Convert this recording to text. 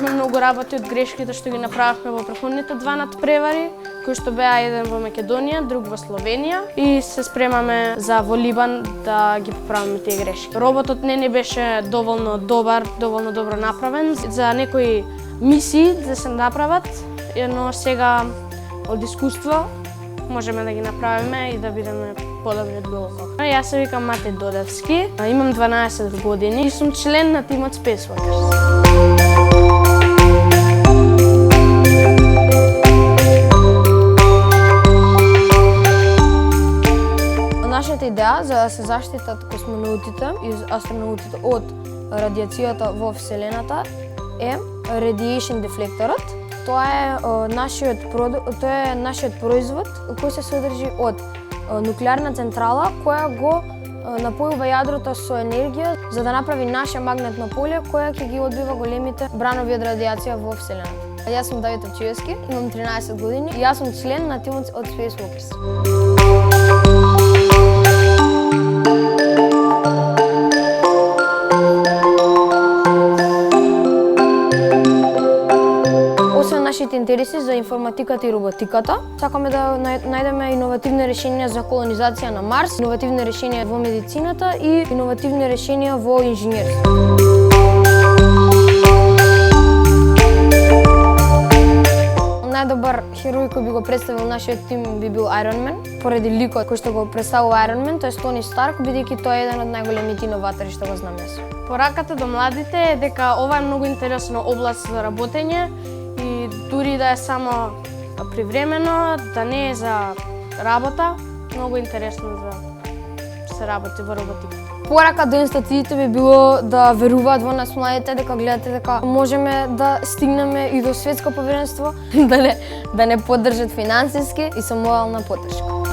Научивме многу работи од грешките што ги направивме во претходните два надпревари, кои што беа еден во Македонија, друг во Словенија, и се спремаме за во Либан да ги поправиме тие грешки. Роботот не ни беше доволно добар, доволно добро направен за некои мисии да се направат, но сега од искуство можеме да ги направиме и да бидеме подобри од било кога. Јас се викам Мате Додевски, имам 12 години и сум член на тимот Space Walkers. Нашата идеја за да се заштитат космонаутите и астронаутите од радиацијата во Вселената е Radiation Deflectorот. Тоа е нашиот производ кој се содржи од нуклеарна централа која го напојува јадрото со енергија за да направи наше магнетно поле која ќе ги одбива големите бранови од радиација во Вселената. Јас сум Давид Овчиевски, имам 13 години и јас сум член на тимот од Space Walkers. Нашите интереси за информатиката и роботиката. Сакаме да најдеме иновативни решенија за колонизација на Марс, иновативни решенија во медицината и иновативни решенија во инженерство. Најдобар херој кој би го представил нашиот тим би бил Iron Man, поради ликот кој што го представува Iron Man, тоест Тони Старк, бидејќи тој е еден од најголемите иноватори што го знам јас. Пораката до младите е дека ова е многу интересна област за работење и дури да е само привремено, да не е за работа, многу интересно за се работи во роботика. Порака до институциите би било да веруваат во нас младите, дека гледате дека можеме да стигнеме и до светско поведенство, да не поддржат финансиски и со морална поддршка.